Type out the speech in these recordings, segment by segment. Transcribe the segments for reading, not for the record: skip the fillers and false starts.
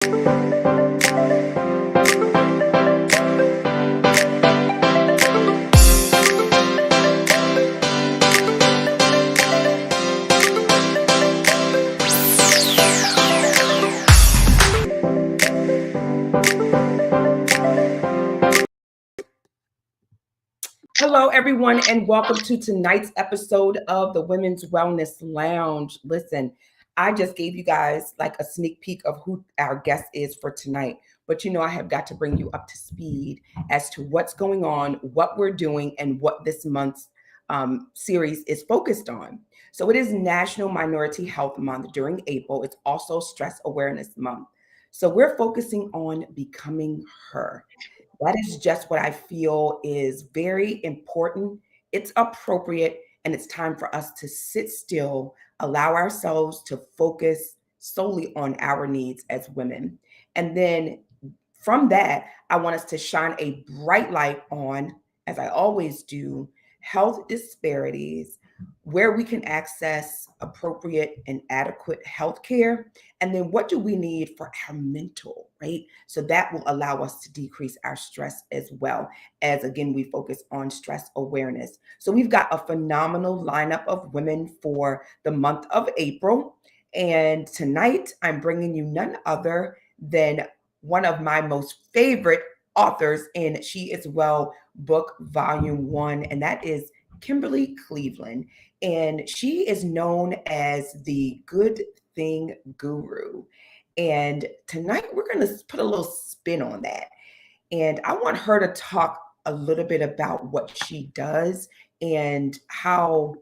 Hello, everyone, and welcome to tonight's episode of the Women's Wellness Lounge. Listen, I just gave you guys like a sneak peek of who our guest is for tonight, but I have got to bring you up to speed as to what's going on, what we're doing, and what this month's series is focused on. So, it is National Minority Health Month during April. It's also Stress Awareness Month. So, we're focusing on becoming her. That is just what I feel is very important. It's appropriate, and it's time for us to sit still, allow ourselves to focus solely on our needs as women. And then from that, I want us to shine a bright light on, as I always do, health disparities, where we can access appropriate and adequate health care, and then what do we need for our mental, right? So that will allow us to decrease our stress as well, as again, we focus on stress awareness. So we've got a phenomenal lineup of women for the month of April. And tonight, I'm bringing you none other than one of my most favorite authors in She Is Well book, volume one, and that is Kimberly Cleveland. And she is known as the good thing guru. And tonight we're going to put a little spin on that. And I want her to talk a little bit about what she does and how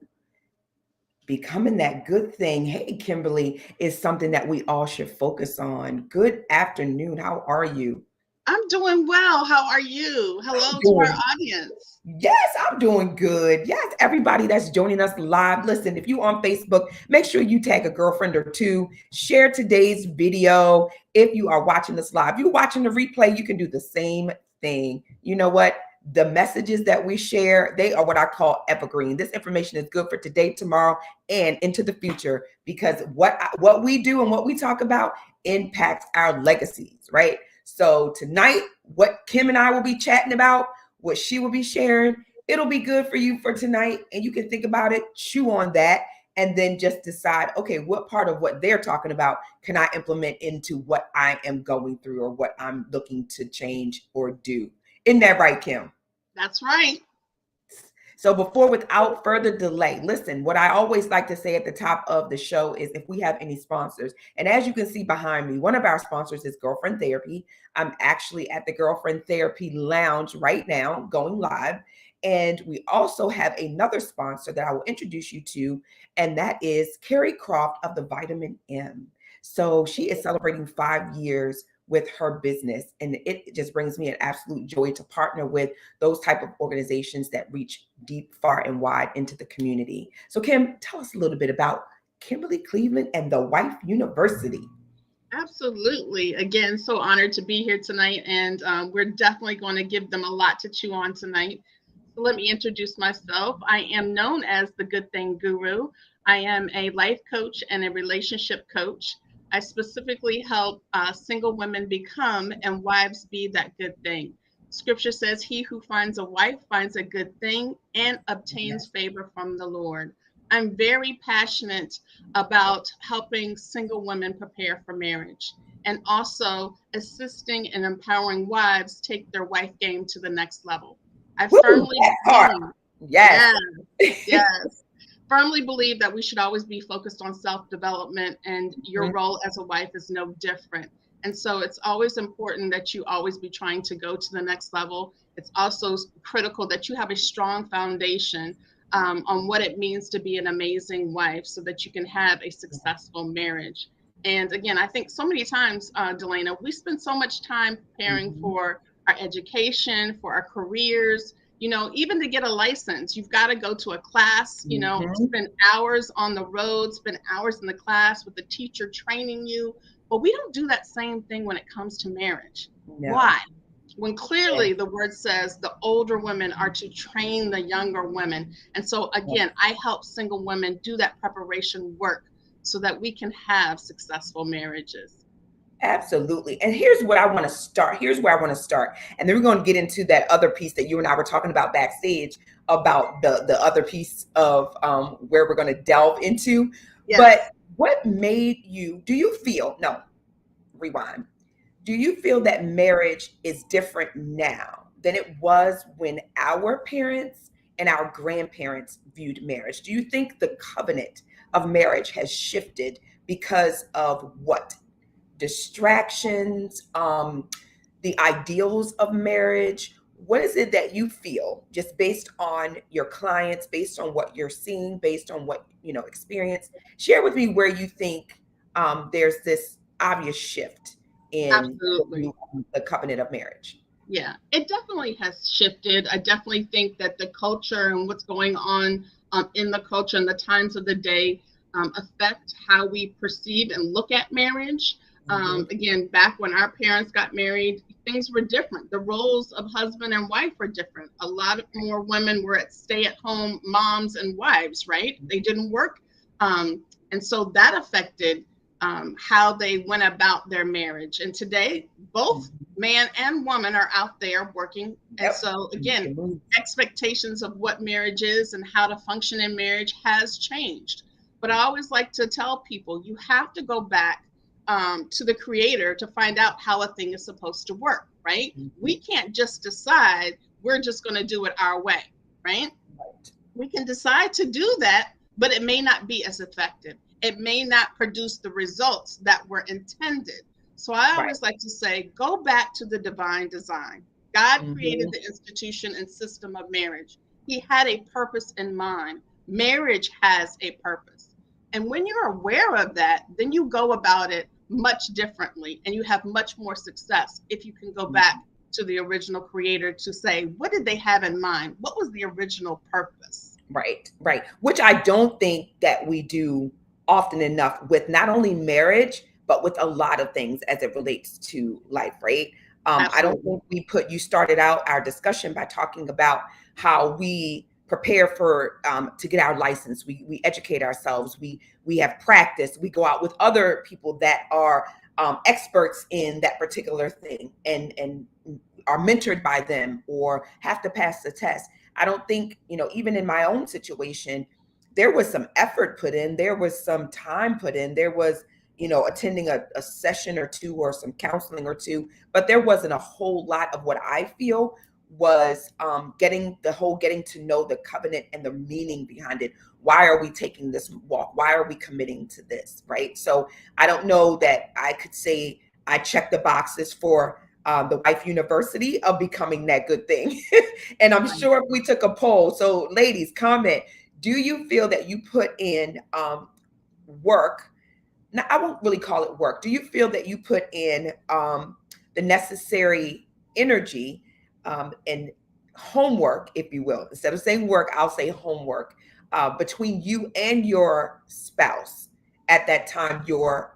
becoming that good thing, hey, Kimberly, is something that we all should focus on. Good afternoon. How are you? I'm doing well. How are you? I'm Hello to our doing audience. Yes, I'm doing good. Yes, everybody that's joining us live. Listen, if you on Facebook, make sure you tag a girlfriend or two. Share today's video. If you are watching this live, you're watching the replay, you can do the same thing. You know what? The messages that we share, they are what I call evergreen. This information is good for today, tomorrow, and into the future because what we do and what we talk about impacts our legacies, right? So tonight, what Kim and I will be chatting about, what she will be sharing, it'll be good for you for tonight. And you can think about it, chew on that, and then just decide, okay, what part of what they're talking about can I implement into what I am going through or what I'm looking to change or do? Isn't that right, Kim? That's right. So without further delay, listen, what I always like to say at the top of the show is if we have any sponsors, and as you can see behind me, one of our sponsors is Girlfriend Therapy. I'm actually at the Girlfriend Therapy Lounge right now, going live. And we also have another sponsor that I will introduce you to, and that is Carrie Croft of the Vitamin M. So she is celebrating 5 years with her business, and it just brings me an absolute joy to partner with those type of organizations that reach deep, far, and wide into the community. So, Kim, tell us a little bit about Kimberly Cleveland and the Wife University. Absolutely. Again, so honored to be here tonight. And we're definitely going to give them a lot to chew on tonight. So let me introduce myself. I am known as the Good Thing Guru. I am a life coach and a relationship coach. I specifically help single women become and wives be that good thing. Scripture says, he who finds a wife finds a good thing and obtains Yes. favor from the Lord. I'm very passionate about helping single women prepare for marriage and also assisting and empowering wives take their wife game to the next level. I Woo, firmly that part. believe, Yes. yes, yes, firmly believe that we should always be focused on self development, and your Mhm. role as a wife is no different. And so it's always important that you always be trying to go to the next level. It's also critical that you have a strong foundation on what it means to be an amazing wife so that you can have a successful marriage. And again, I think so many times, Delana, we spend so much time preparing Mhm. for our education, for our careers, even to get a license, you've got to go to a class, Mhm. spend hours on the road, spend hours in the class with the teacher training you. But we don't do that same thing when it comes to marriage. No. Why? When clearly the word says the older women are to train the younger women. And so, again, I help single women do that preparation work so that we can have successful marriages. Absolutely. And here's what I want to start. Here's where I want to start. And then we're going to get into that other piece that you and I were talking about backstage about the other piece of where we're going to delve into. But Yes, what made you, do you feel, no, rewind. Do you feel that marriage is different now than it was when our parents and our grandparents viewed marriage? Do you think the covenant of marriage has shifted because of what? Distractions, the ideals of marriage. What is it that you feel, just based on your clients, based on what you're seeing, based on what experience? Share with me where you think there's this obvious shift in absolutely. the covenant of marriage. Yeah, it definitely has shifted. I definitely think that the culture and what's going on in the culture and the times of the day affect how we perceive and look at marriage. Hmm. Again, back when our parents got married, things were different. The roles of husband and wife were different. A lot more women were at stay-at-home moms and wives, right? They didn't work. And so that affected how they went about their marriage. And today, both man and woman are out there working. And Yep. so, again, Making moves. expectations of what marriage is and how to function in marriage has changed. But I always like to tell people you have to go back to the creator to find out how a thing is supposed to work, right? Mhm. We can't just decide we're just going to do it our way, right? Right. We can decide to do that, but it may not be as effective. It may not produce the results that were intended. So I Right. always like to say, go back to the divine design. God created Hmm. the institution and system of marriage. He had a purpose in mind. Marriage has a purpose. And when you're aware of that, then you go about it much differently and you have much more success if you can go back to the original creator to say, what did they have in mind? What was the original purpose? Right, right. Which I don't think that we do often enough with not only marriage, but with a lot of things as it relates to life, right? I don't Absolutely. think we put, you started out our discussion by talking about how we prepare for to get our license. We educate ourselves. We have practice. We go out with other people that are experts in that particular thing and are mentored by them or have to pass the test. I don't think, even in my own situation, there was some effort put in, there was some time put in, there was, attending a session or two or some counseling or two, but there wasn't a whole lot of what I feel was getting to know the covenant and the meaning behind it. Why are we taking this walk? Why are we committing to this? Right. So I don't know that I could say I check the boxes for the Wife University of becoming that good thing. And I'm Right. sure if we took a poll, so ladies, comment, do you feel that you put in work? Now, I won't really call it work. Do you feel that you put in the necessary energy and homework, if you will? Instead of saying work, I'll say homework between you and your spouse at that time, your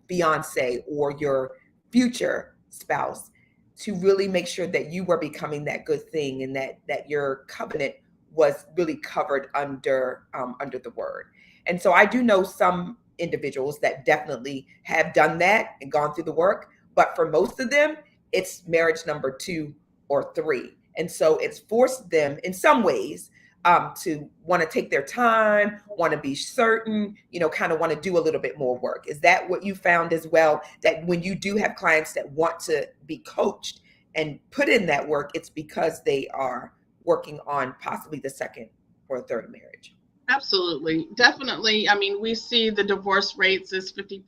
fiance or your future spouse, to really make sure that you were becoming that good thing and that your covenant was really covered under the word. And so I do know some individuals that definitely have done that and gone through the work, but for most of them, it's marriage number two or three. And so it's forced them in some ways to want to take their time, want to be certain, kind of want to do a little bit more work. Is that what you found as well? That when you do have clients that want to be coached and put in that work, it's because they are working on possibly the second or third marriage. Absolutely. Definitely. I mean, we see the divorce rates is 50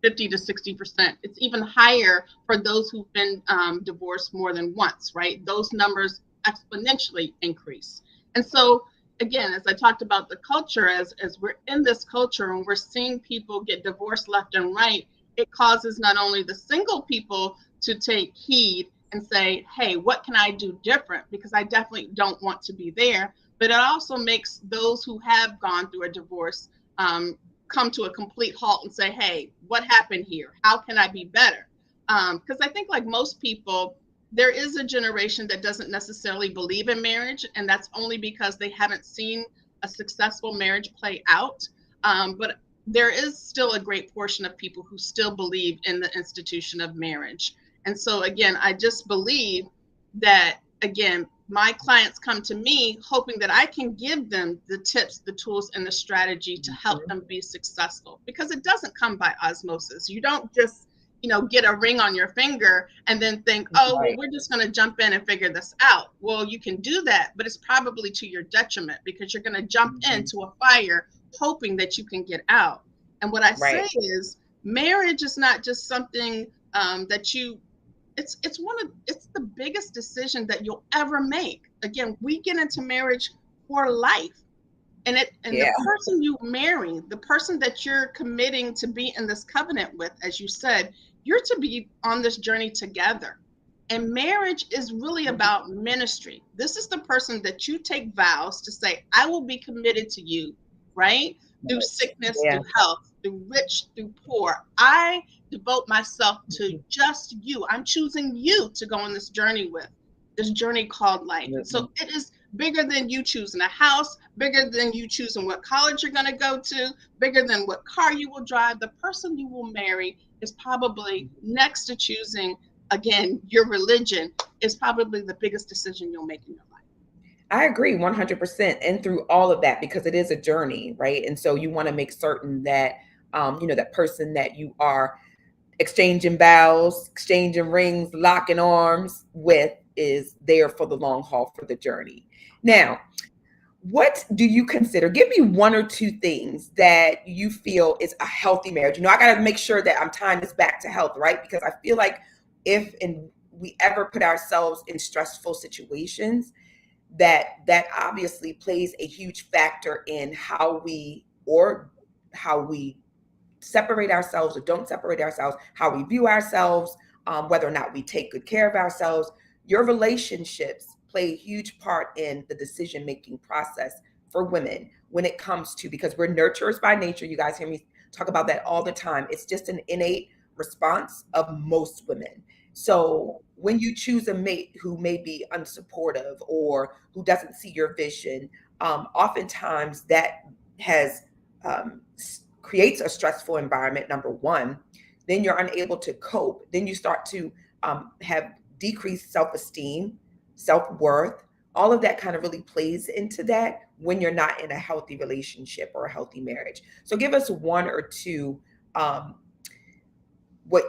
to 60%. It's even higher for those who've been divorced more than once, right? Those numbers exponentially increase. And so, again, as I talked about the culture, as we're in this culture and we're seeing people get divorced left and right, it causes not only the single people to take heed and say, hey, what can I do different? Because I definitely don't want to be there, but it also makes those who have gone through a divorce come to a complete halt and say, hey, what happened here? How can I be better? Because I think, like most people, there is a generation that doesn't necessarily believe in marriage, and that's only because they haven't seen a successful marriage play out. But there is still a great portion of people who still believe in the institution of marriage. And so, again, I just believe that, again, my clients come to me hoping that I can give them the tips, the tools, and the strategy to help Mhm. them be successful, because it doesn't come by osmosis. You don't just, get a ring on your finger and then think, oh, well, Right. we're just going to jump in and figure this out. Well, you can do that, but it's probably to your detriment, because you're going to jump Mhm. into a fire hoping that you can get out. And what I say Right. is, marriage is not just something that you. It's the biggest decision that you'll ever make. Again, we get into marriage for life, and Yeah. the person you marry, the person that you're committing to be in this covenant with, as you said, you're to be on this journey together. And marriage is really Mhm. about ministry. This is the person that you take vows to say, I will be committed to you, right? Through Yes. sickness, Yeah. through health, through rich, through poor. I devote myself to Mhm. just you. I'm choosing you to go on this journey with, this journey called life. And so Absolutely. it is bigger than you choosing a house, bigger than you choosing what college you're going to go to, bigger than what car you will drive. The person you will marry is probably, next to choosing, again, your religion, is probably the biggest decision you'll make in your life. I agree 100%. And through all of that, because it is a journey, right? And so you want to make certain that, that person that you are exchanging vows, exchanging rings, locking arms with is there for the long haul for the journey. Now, what do you consider? Give me one or two things that you feel is a healthy marriage. I got to make sure that I'm tying this back to health, right? Because I feel like if and we ever put ourselves in stressful situations, that obviously plays a huge factor in how we separate ourselves or don't separate ourselves, how we view ourselves, whether or not we take good care of ourselves. Your relationships play a huge part in the decision making process for women when it comes to, because we're nurturers by nature. You guys hear me talk about that all the time. It's just an innate response of most women. So when you choose a mate who may be unsupportive or who doesn't see your vision, oftentimes that has um, creates a stressful environment, number one. Then you're unable to cope. Then you start to have decreased self-esteem, self-worth. All of that kind of really plays into that when you're not in a healthy relationship or a healthy marriage. So give us one or two, um, what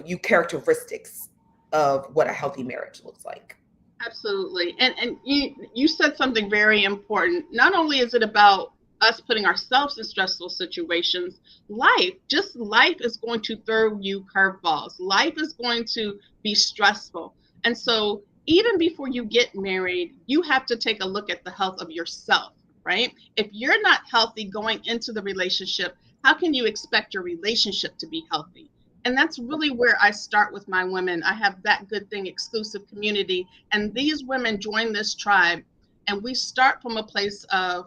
you characteristics of what a healthy marriage looks like. Absolutely. And you said something very important. Not only is it about us putting ourselves in stressful situations, life is going to throw you curveballs. Life is going to be stressful. And so even before you get married, you have to take a look at the health of yourself, right? If you're not healthy going into the relationship, how can you expect your relationship to be healthy? And that's really where I start with my women. I have that good thing exclusive community, and these women join this tribe, and we start from a place of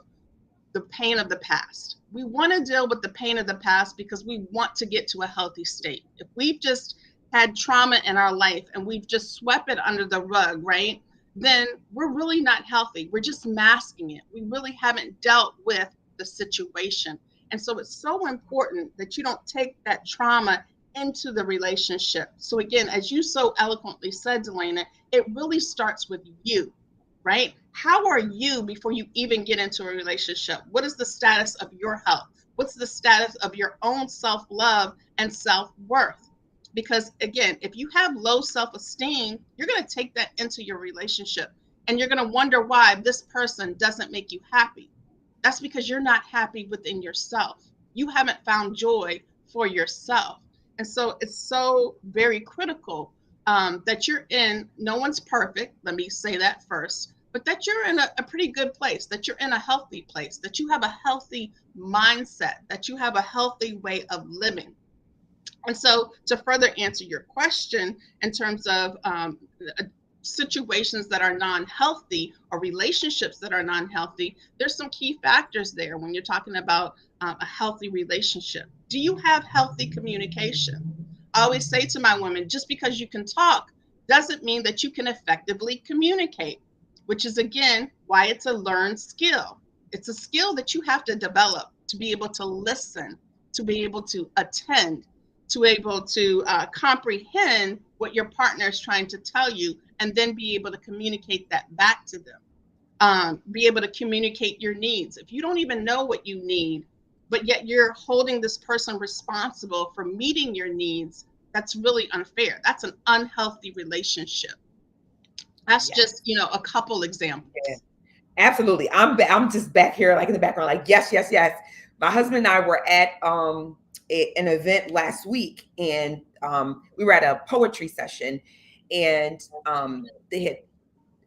the pain of the past. We want to deal with the pain of the past because we want to get to a healthy state. If we've just had trauma in our life and we've just swept it under the rug, right? Then we're really not healthy. We're just masking it. We really haven't dealt with the situation. And so it's so important that you don't take that trauma into the relationship. So, again, as you so eloquently said, Delana, it really starts with you, right? How are you before you even get into a relationship? What is the status of your health? What's the status of your own self love and self worth? Because, again, if you have low self esteem, you're going to take that into your relationship, and you're going to wonder why this person doesn't make you happy. That's because you're not happy within yourself. You haven't found joy for yourself. And so it's so very critical that you're in, no one's perfect, let me say that first, but that you're in a pretty good place, that you're in a healthy place, that you have a healthy mindset, that you have a healthy way of living. And so, to further answer your question in terms of situations that are non healthy or relationships that are non healthy, there's some key factors there when you're talking about a healthy relationship. Do you have healthy communication? I always say to my women, just because you can talk doesn't mean that you can effectively communicate, which is, again, why it's a learned skill. It's a skill that you have to develop to be able to listen, to be able to attend, to be able to comprehend what your partner is trying to tell you, and then be able to communicate that back to them. Be able to communicate your needs. If you don't even know what you need, but yet you're holding this person responsible for meeting your needs, that's really unfair. That's an unhealthy relationship. That's just, Yes. a couple Yeah. examples. Absolutely. I'm just back here like in the background, like, yes, yes, yes. My husband and I were at an event last week, and we were at a poetry session, and they had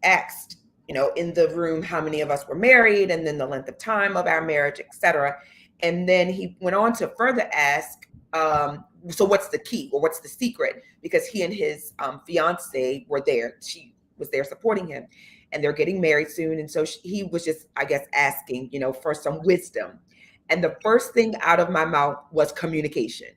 asked, in the room how many of us were married and then the length of time of our marriage, etc. And then he went on to further ask, so what's the key or what's the secret? Because he and his fiance were there. She was there supporting him, and they're getting married soon. And so he was just, I guess, asking, for some wisdom. And the first thing out of my mouth was communication.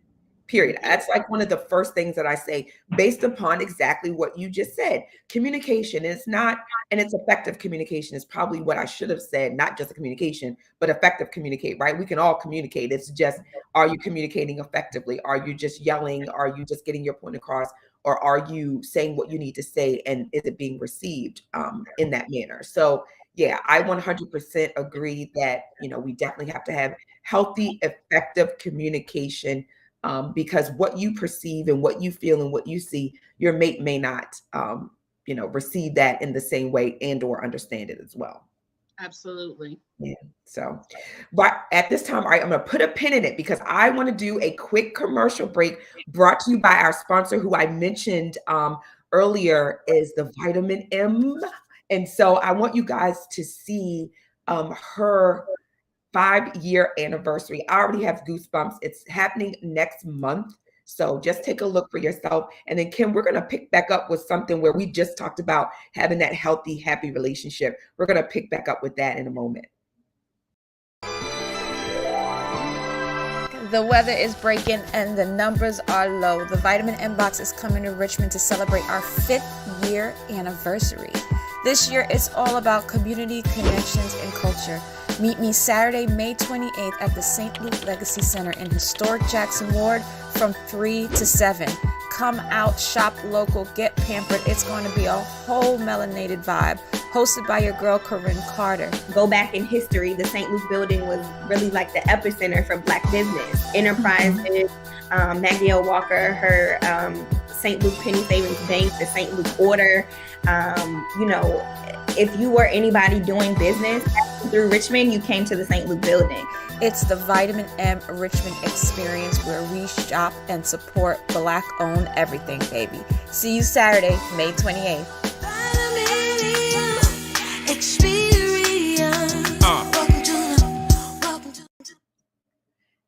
Period. That's like one of the first things that I say based upon exactly what you just said. Communication is not, and it's effective communication is probably what I should have said, not just a communication, but effective communicate, right? We can all communicate. It's just, are you communicating effectively? Are you just yelling? Are you just getting your point across? Or are you saying what you need to say, and is it being received in that manner? So yeah, I 100% agree that, we definitely have to have healthy, effective communication, because what you perceive and what you feel and what you see, your mate may not, receive that in the same way and or understand it as well. Absolutely. Yeah. So, but at this time, all right, I'm going to put a pin in it because I want to do a quick commercial break brought to you by our sponsor, who I mentioned earlier, is the Vitamin M. And so I want you guys to see her 5-year anniversary. I already have goosebumps. It's happening next month. So just take a look for yourself. And then, Kim, we're going to pick back up with something where we just talked about having that healthy, happy relationship. We're going to pick back up with that in a moment. The weather is breaking and the numbers are low. The Vitamin M Box is coming to Richmond to celebrate our 5th year anniversary. This year, it's all about community, connections, and culture. Meet me Saturday, May 28th at the St. Luke Legacy Center in historic Jackson Ward from 3 to 7. Come out, shop local, get pampered. It's going to be a whole melanated vibe. Hosted by your girl, Corinne Carter. Go back in history, the St. Luke building was really like the epicenter for Black business. Enterprises, Maggie L. Walker, her St. Luke Penny Savings Bank, the St. Luke Order. If you were anybody doing business through Richmond, you came to the St. Luke building. It's the Vitamin M Richmond experience where we shop and support Black-owned everything, baby. See you Saturday, May 28th.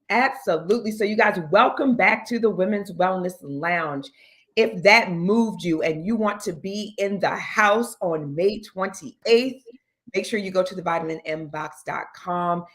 Absolutely. So you guys, welcome back to the Women's Wellness Lounge. If that moved you and you want to be in the house on May 28th, make sure you go to thevitaminmbox.com.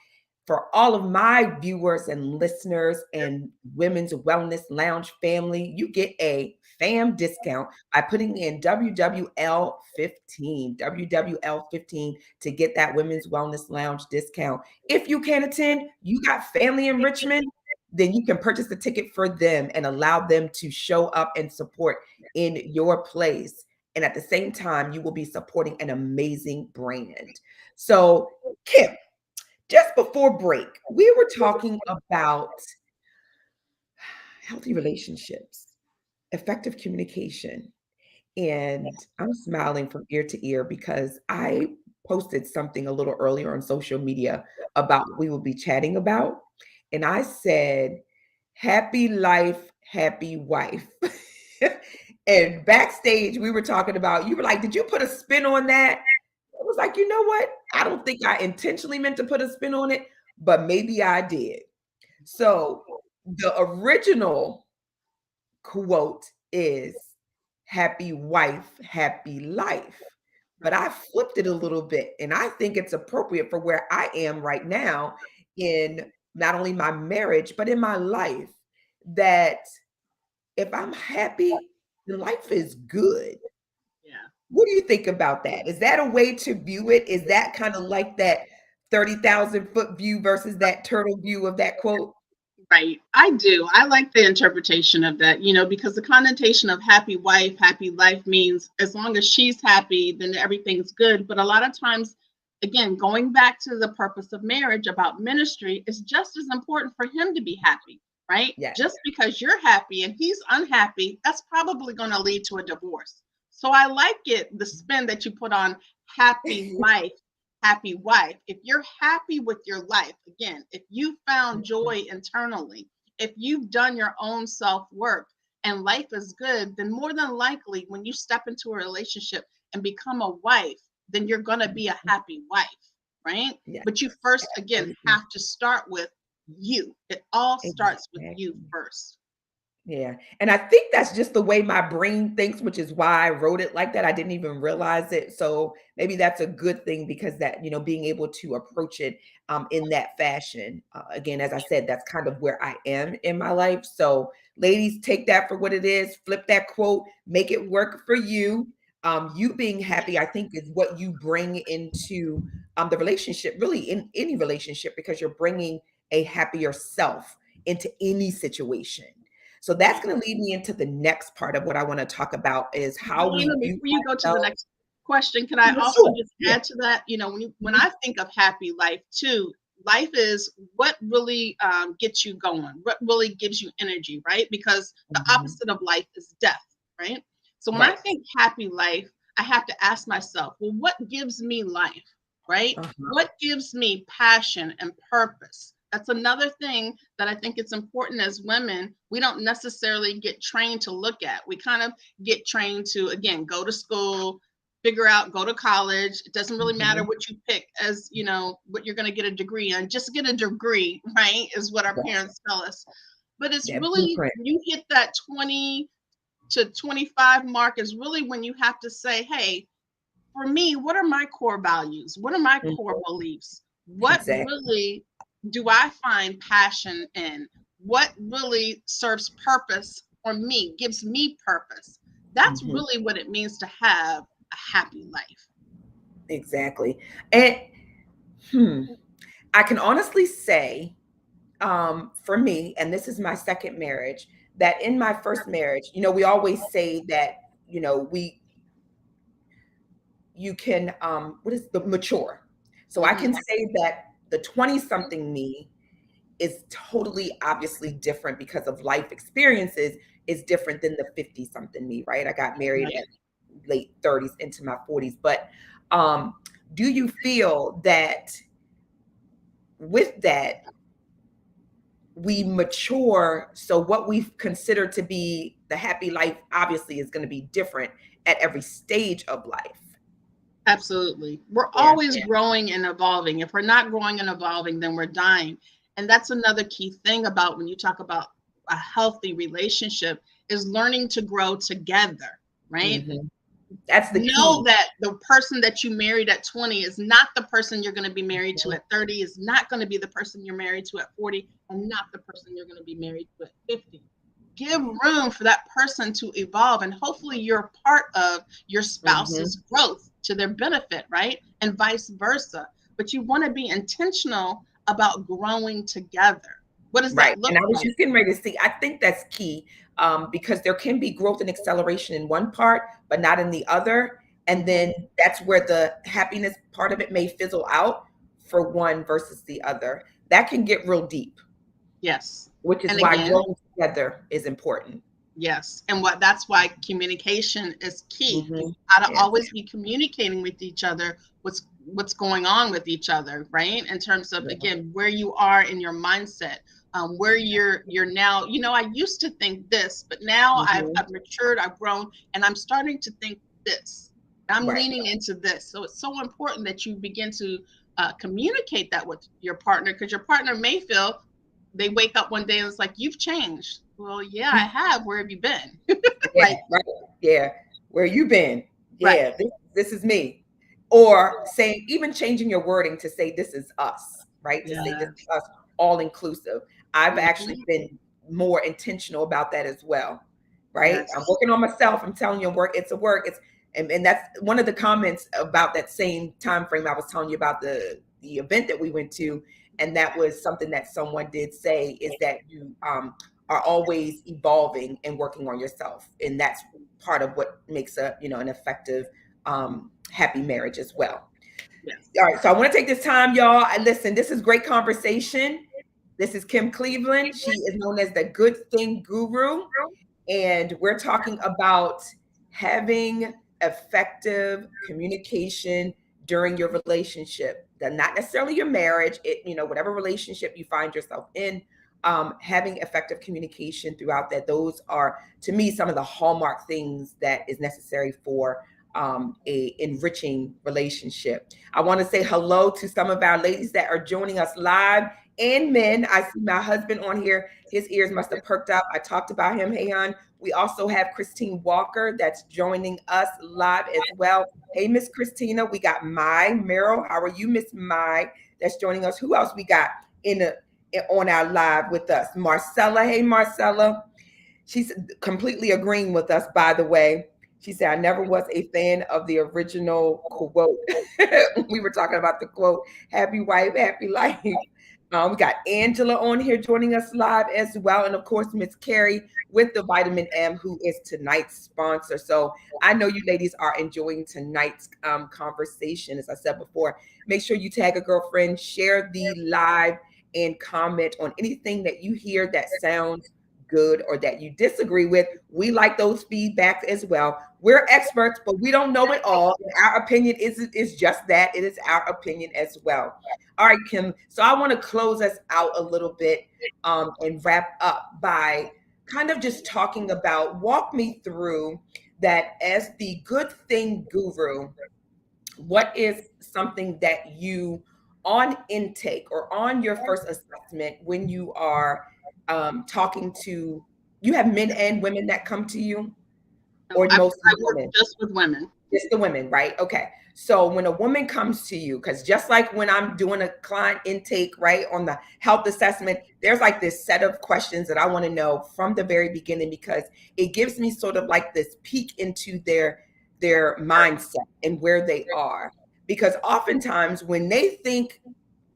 For all of my viewers and listeners and Women's Wellness Lounge family, you get a fam discount by putting in WWL15 to get that Women's Wellness Lounge discount. If you can't attend, you got family in Richmond, then you can purchase the ticket for them and allow them to show up and support in your place. And at the same time, you will be supporting an amazing brand. So, Kim, just before break, we were talking about healthy relationships, effective communication, and I'm smiling from ear to ear because I posted something a little earlier on social media about what we will be chatting about. And I said, happy life, happy wife. And backstage, we were talking about, you were like, did you put a spin on that? I was like, you know what? I don't think I intentionally meant to put a spin on it, but maybe I did. So the original quote is happy wife, happy life. But I flipped it a little bit, and I think it's appropriate for where I am right now in not only my marriage, but in my life, that if I'm happy, then life is good. Yeah. What do you think about that? Is that a way to view it? Is that kind of like that 30,000 foot view versus that turtle view of that quote? Right. I do. I like the interpretation of that, because the connotation of happy wife, happy life means as long as she's happy, then everything's good. But a lot of times, again, going back to the purpose of marriage about ministry, it's just as important for him to be happy, right? Yeah. Just because you're happy and he's unhappy, that's probably going to lead to a divorce. So I like the spin that you put on happy life, happy wife. If you're happy with your life, again, if you found joy internally, if you've done your own self work and life is good, then more than likely when you step into a relationship and become a wife, then you're going to be a happy wife, right? Yeah. But you first, again, have to start with you. It all starts with you first. Yeah. And I think that's just the way my brain thinks, which is why I wrote it like that. I didn't even realize it. So maybe that's a good thing because that, being able to approach it in that fashion. Again, as I said, that's kind of where I am in my life. So ladies, take that for what it is. Flip that quote, make it work for you. You being happy, I think, is what you bring into the relationship, really in any relationship, because you're bringing a happier self into any situation. So that's going to lead me into the next part of what I want to talk about is how we Before view you go to the ourselves. next question, can I also Sure. just add to that? When I think of happy life too, life is what really gets you going, what really gives you energy, right? Because the opposite of life is death, right? So when I think happy life, I have to ask myself, well, what gives me life, right? What gives me passion and purpose? That's another thing that I think it's important as women. We don't necessarily get trained to look at. We kind of get trained to, again, go to school, figure out, go to college. It doesn't really matter what you pick as, what you're going to get a degree on. Just get a degree, right? Is what our parents tell us. But it's really, when you hit that 20 to 25 mark is really when you have to say, hey, for me, what are my core values? What are my core beliefs? What really do I find passion in? What really serves purpose for me, gives me purpose? That's really what it means to have a happy life. Exactly. And I can honestly say, for me, and this is my second marriage, that in my first marriage, we always say that, you can, what is the mature? So I can say that the 20 something me is totally obviously different because of life experiences is different than the 50 something me, right? I got married at late 30s into my 40s. But do you feel that with that, we mature? So what we consider to be the happy life obviously is going to be different at every stage of life. Absolutely. We're always growing and evolving. If we're not growing and evolving, then we're dying. And that's another key thing about when you talk about a healthy relationship is learning to grow together, right? That's the Know key. that the person that you married at 20 is not the person you're going to be married to at 30, is not going to be the person you're married to at 40, and not the person you're going to be married to at 50. Give room for that person to evolve, and hopefully you're part of your spouse's growth to their benefit, right? And vice versa. But you want to be intentional about growing together. What does that look And I was like? just getting ready to see, I think that's key, because there can be growth and acceleration in one part, but not in the other. And then that's where the happiness part of it may fizzle out for one versus the other. That can get real deep. Yes. Which is And why again, growing together is important. yes. And that's why communication is key. You gotta always be communicating with each other what's going on with each other, right? In terms of, again, where you are in your mindset, where you're now. I used to think this, but now I've matured, I've grown, and I'm starting to think this. I'm leaning into this. So it's so important that you begin to communicate that with your partner, because your partner may feel, they wake up one day and it's like, you've changed. Well, yeah, I have. Where have you been? Yeah. Where you been? Yeah, this is me. Or saying, even changing your wording to say this is us, right? To say this is us, all inclusive. I've actually been more intentional about that as well. Right. I'm working on myself. I'm telling you, it's a work. And that's one of the comments about that same time frame I was telling you about the event that we went to, And that was something that someone did say, is that you are always evolving and working on yourself. And that's part of what makes an effective, happy marriage as well. Yes. All right. So I want to take this time, y'all. Listen, this is great conversation. This is Kim Cleveland. She is known as the Good Thing Guru. And we're talking about having effective communication during your relationship. Not necessarily your marriage, whatever relationship you find yourself in, having effective communication throughout that. Those are, to me, some of the hallmark things that is necessary for a enriching relationship. I want to say hello to some of our ladies that are joining us live, and men. I see my husband on here. His ears must have perked up. I talked about him. Hey, hon. We also have Christine Walker that's joining us live as well. Hey, Miss Christina. We got Mai Merrill. How are you, Miss Mai? That's joining us. Who else we got on our live with us? Marcella. Hey, Marcella. She's completely agreeing with us, by the way. She said, I never was a fan of the original quote. We were talking about the quote, happy wife, happy life. We got Angela on here joining us live as well. And of course, Miss Carrie with the Vitamin M, who is tonight's sponsor. So I know you ladies are enjoying tonight's conversation. As I said before, make sure you tag a girlfriend, share the live, and comment on anything that you hear that sounds good or that you disagree with. We like those feedbacks as well. We're experts, but we don't know it all. Our opinion is just that. It is our opinion as well. All right, Kim. So I want to close us out a little bit and wrap up by kind of just talking about, walk me through that as the Good Thing Guru. What is something that you, on intake or on your first assessment, when you are talking to, you have men and women that come to you, or I mostly work women? just with women. It's the women, right? Okay. So when a woman comes to you, because just like when I'm doing a client intake, right, on the health assessment, there's like this set of questions that I want to know from the very beginning, because it gives me sort of like this peek into their mindset and where they are. Because oftentimes when they think,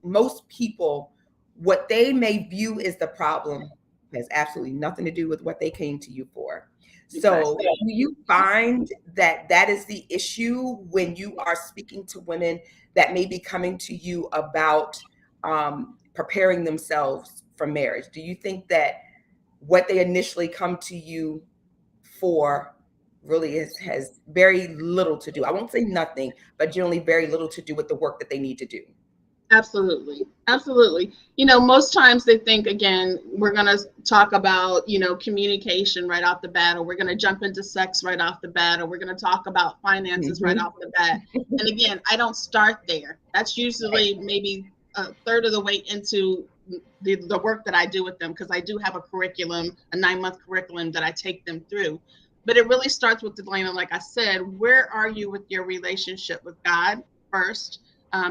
most people, what they may view as the problem has absolutely nothing to do with what they came to you for. So do you find that that is the issue when you are speaking to women that may be coming to you about preparing themselves for marriage? Do you think that what they initially come to you for really has very little to do, I won't say nothing, but generally very little to do with the work that they need to do? Absolutely. Absolutely. Most times they think, again, we're going to talk about, communication right off the bat, or we're going to jump into sex right off the bat, or we're going to talk about finances right off the bat. And again, I don't start there. That's usually maybe a third of the way into the work that I do with them, because I do have a curriculum, a 9-month curriculum that I take them through. But it really starts with Delana, like I said, where are you with your relationship with God first?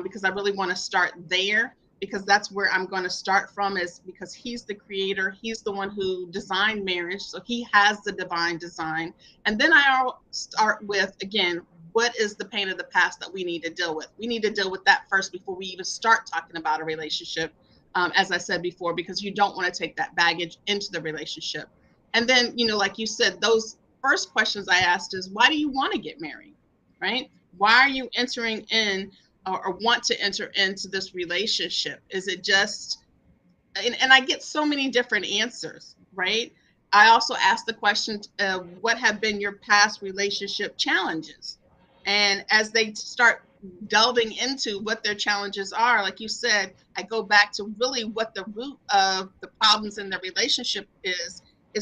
Because I really want to start there, because that's where I'm going to start from, is because he's the creator. He's the one who designed marriage. So he has the divine design. And then I'll start with, again, what is the pain of the past that we need to deal with? We need to deal with that first before we even start talking about a relationship, as I said before, because you don't want to take that baggage into the relationship. And then, like you said, those first questions I asked is, why do you want to get married, right? Why are you entering in or want to enter into this relationship? Is it just, and I get so many different answers, right? I also ask the question, what have been your past relationship challenges? And as they start delving into what their challenges are, like you said, I go back to really what the root of the problems in their relationship is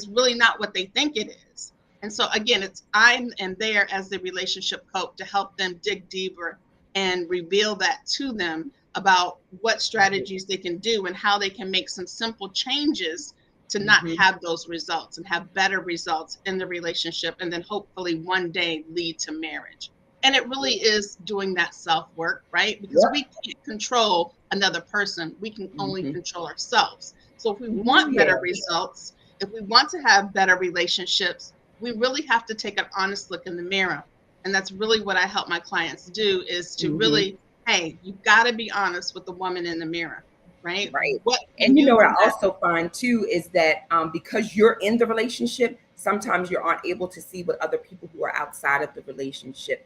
really not what they think it is. And so again, I am there as the relationship coach to help them dig deeper and reveal that to them about what strategies they can do and how they can make some simple changes to not have those results and have better results in the relationship, and then hopefully one day lead to marriage. And it really is doing that self-work, right? Because we can't control another person. We can only control ourselves. So if we want better results, if we want to have better relationships, we really have to take an honest look in the mirror. And that's really what I help my clients do, is to really, hey, you've got to be honest with the woman in the mirror. right? Right. What can And you you know what I connect? also find too is that because you're in the relationship, sometimes you aren't able to see what other people who are outside of the relationship,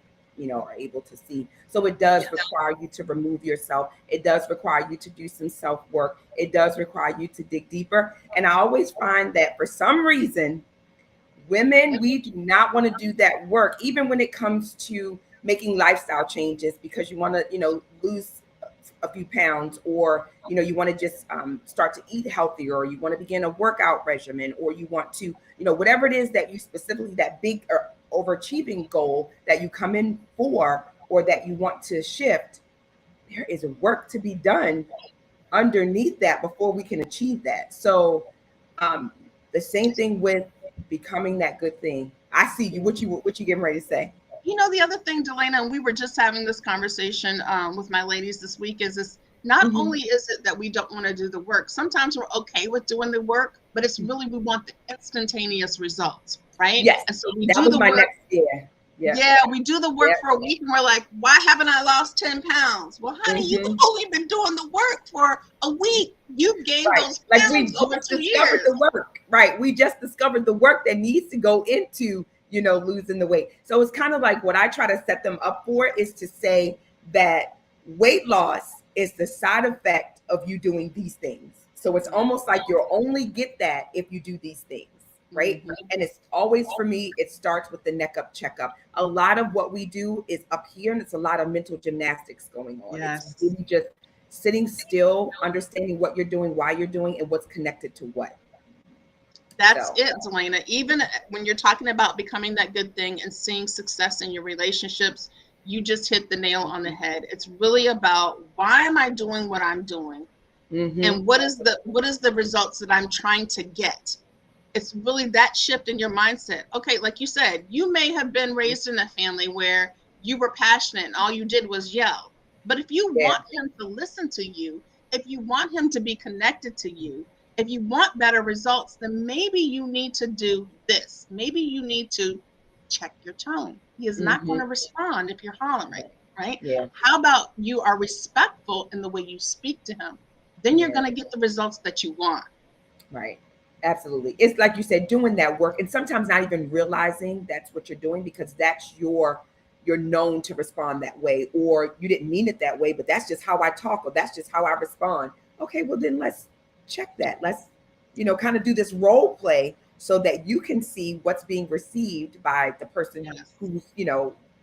are able to see. So it does require you to remove yourself. It does require you to do some self work. It does require you to dig deeper. And I always find that for some reason, women, we do not want to do that work, even when it comes to making lifestyle changes because you want to, lose a few pounds, or you want to just start to eat healthier, or you want to begin a workout regimen, or you want to, whatever it is that you specifically, that big or overachieving goal that you come in for, or that you want to shift. There is work to be done underneath that before we can achieve that. So um, the same thing with becoming that good thing. I see you. What you getting ready to say? The other thing, Delana, and we were just having this conversation with my ladies this week, is this not Mm-hmm. only is it that we don't want to do the work, sometimes we're okay with doing the work, but it's really we want the instantaneous results, right? Yes, And so we that do was the my work. next. Yeah, yeah, Yeah, we do the work yeah. for a week and we're like, why haven't I lost 10 pounds? Well, honey, you've Mm-hmm. only been doing the work for a week. You've gained Right. those Like we pounds over just 2 years. discovered the work. Right. We just discovered the work that needs to go into, losing the weight. So it's kind of like what I try to set them up for is to say that weight loss is the side effect of you doing these things. So it's almost like you'll only get that if you do these things. Right. Mhm. And it's always, for me, it starts with the neck up checkup. A lot of what we do is up here, and it's a lot of mental gymnastics going on. It's Yes. really just sitting still, understanding what you're doing, why you're doing, and what's connected to what. That's So, it, Delana. Even when you're talking about becoming that good thing and seeing success in your relationships, you just hit the nail on the head. It's really about why am I doing what I'm doing? mm-hmm, And what is the results that I'm trying to get? It's really that shift in your mindset. Okay, like you said, you may have been raised in a family where you were passionate and all you did was yell. But if you yeah, want him to listen to you, if you want him to be connected to you, if you want better results, then maybe you need to do this. Maybe you need to check your tone. He is not going mm-hmm, to respond if you're hollering, right? yeah, How about you are respectful in the way you speak to him? Then you're yeah. going to get the results that you want. Right. Absolutely. It's like you said, doing that work and sometimes not even realizing that's what you're doing because that's you're known to respond that way, or you didn't mean it that way, but that's just how I talk, or that's just how I respond. Okay, well then let's check that. Let's, kind of do this role play so that you can see what's being received by the person Yes. who's,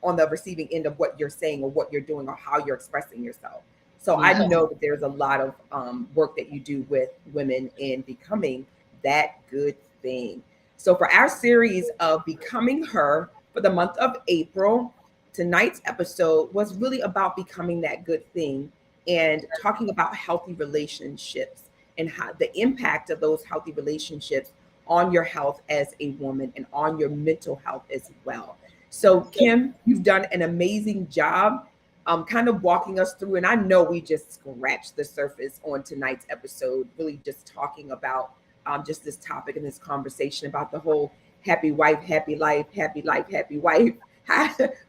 on the receiving end of what you're saying or what you're doing or how you're expressing yourself. So I Yes. know that there's a lot of work that you do with women in becoming that good thing. So for our series of Becoming Her for the month of April, tonight's episode was really about becoming that good thing and talking about healthy relationships and how the impact of those healthy relationships on your health as a woman and on your mental health as well. So Kim, you've done an amazing job kind of walking us through. And I know we just scratched the surface on tonight's episode, really just talking about just this topic and this conversation about the whole happy wife, happy life, happy wife,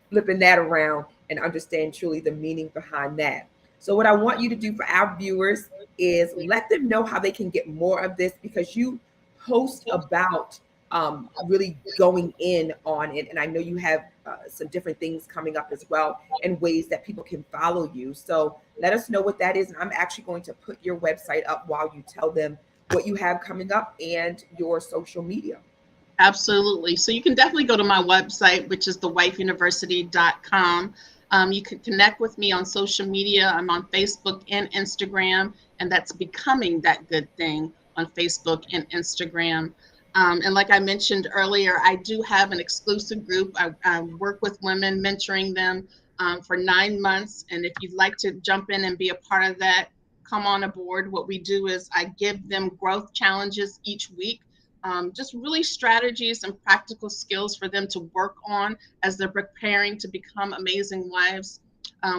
flipping that around and understand truly the meaning behind that. So, what I want you to do for our viewers is let them know how they can get more of this because you post about really going in on it. And I know you have some different things coming up as well and ways that people can follow you. So let us know what that is. And I'm actually going to put your website up while you tell them what you have coming up and your social media. Absolutely. So you can definitely go to my website, which is thewifeuniversity.com. You can connect with me on social media. I'm on Facebook and Instagram, and that's Becoming That Good Thing on Facebook and Instagram. And like I mentioned earlier, I do have an exclusive group. I work with women, mentoring them for 9 months. And if you'd like to jump in and be a part of that, come on aboard. What we do is I give them growth challenges each week, just really strategies and practical skills for them to work on as they're preparing to become amazing wives.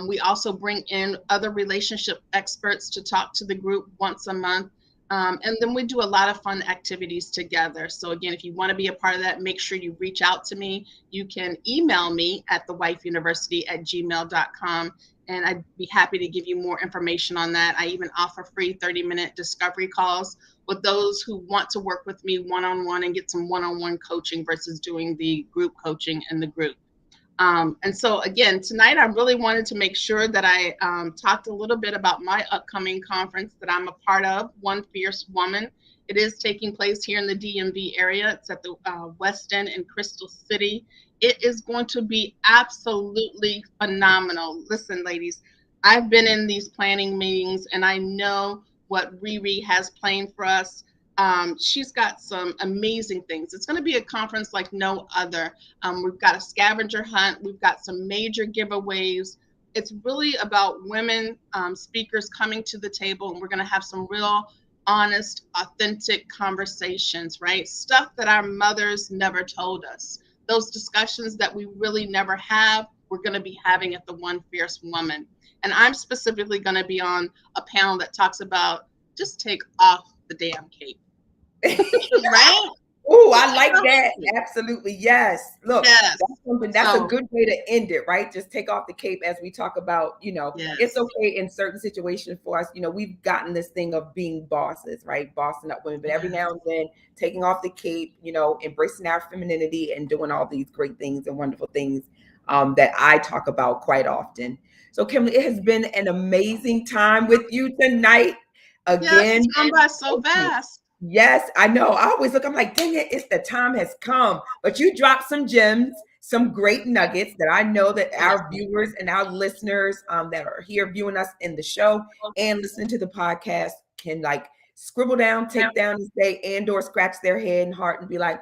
We also bring in other relationship experts to talk to the group once a month. And then we do a lot of fun activities together. So, again, if you want to be a part of that, make sure you reach out to me. You can email me at thewifeuniversity@gmail.com. And I'd be happy to give you more information on that. I even offer free 30-minute discovery calls with those who want to work with me one-on-one and get some one-on-one coaching versus doing the group coaching in the group. And so again, tonight I really wanted to make sure that I talked a little bit about my upcoming conference that I'm a part of, One Fierce Woman. It is taking place here in the DMV area. It's at the West End in Crystal City. It is going to be absolutely phenomenal. Listen, ladies, I've been in these planning meetings and I know what Riri has planned for us. She's got some amazing things. It's going to be a conference like no other. We've got a scavenger hunt. We've got some major giveaways. It's really about women speakers coming to the table, and we're going to have some real, honest, authentic conversations, right? Stuff that our mothers never told us. Those discussions that we really never have, we're going to be having at the One Fierce Woman. And I'm specifically going to be on a panel that talks about just take off the damn cape. Right? Oh, I like that. Absolutely. Yes. Look, yes. That's a good way to end it, right? Just take off the cape as we talk about, yes. It's okay in certain situations for us. We've gotten this thing of being bosses, right? Bossing up women, but every now and then taking off the cape, embracing our femininity and doing all these great things and wonderful things that I talk about quite often. So Kimberly, it has been an amazing time with you tonight. Again, yes, it's gone by so fast. Yes, I know. I always look, I'm like, dang it, the time has come. But you dropped some gems, some great nuggets that I know that our viewers and our listeners that are here viewing us in the show and listening to the podcast can scribble down, take down and say, and or scratch their head and heart and be like,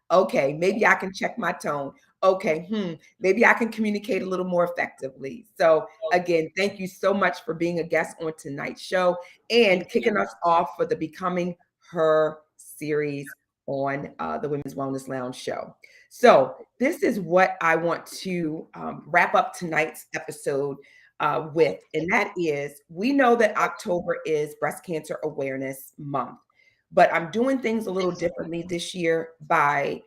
okay, maybe I can check my tone. Okay, maybe I can communicate a little more effectively. So again, thank you so much for being a guest on tonight's show and kicking us off for the Becoming Her series on the Women's Wellness Lounge show. So this is what I want to wrap up tonight's episode with, and that is, we know that October is Breast Cancer Awareness Month, but I'm doing things a little differently this year by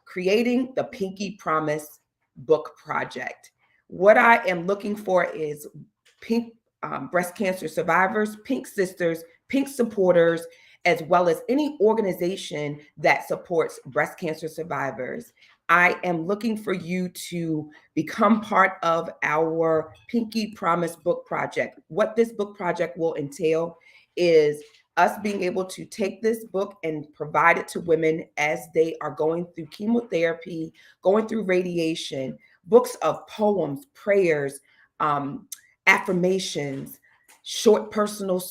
creating the Pinky Promise book project. What I am looking for is pink breast cancer survivors, pink sisters, pink supporters, as well as any organization that supports breast cancer survivors. I am looking for you to become part of our Pinky Promise book project. What this book project will entail is us being able to take this book and provide it to women as they are going through chemotherapy, going through radiation, books of poems, prayers, affirmations, short personal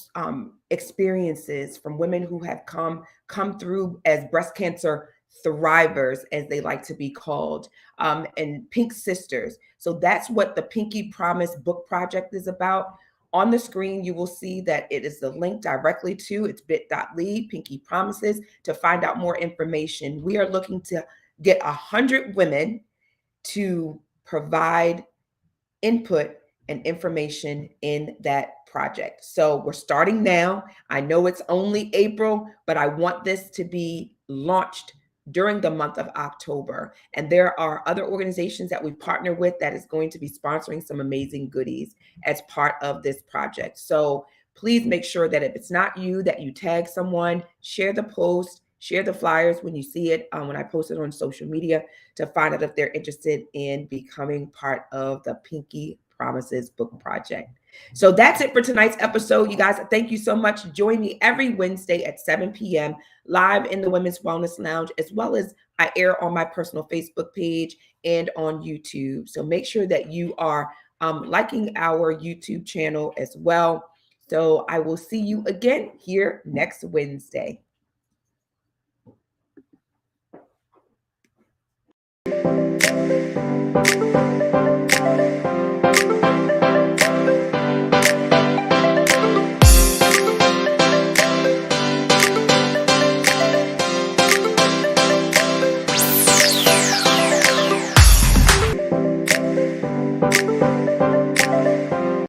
experiences from women who have come through as breast cancer thrivers, as they like to be called, and pink sisters. So that's what the Pinky Promise book project is about. On the screen, you will see that it is the link directly to, it's bit.ly, Pinky Promises, to find out more information. We are looking to get 100 women to provide input and information in that project. So we're starting now. I know it's only April, but I want this to be launched during the month of October. And there are other organizations that we partner with that is going to be sponsoring some amazing goodies as part of this project. So please make sure that if it's not you, that you tag someone, share the post, share the flyers when you see it, when I post it on social media, to find out if they're interested in becoming part of the Pinky Promises book project. So that's it for tonight's episode. You guys, thank you so much. Join me every Wednesday at 7 p.m. live in the Women's Wellness Lounge, as well as I air on my personal Facebook page and on YouTube. So make sure that you are liking our YouTube channel as well. So I will see you again here next Wednesday.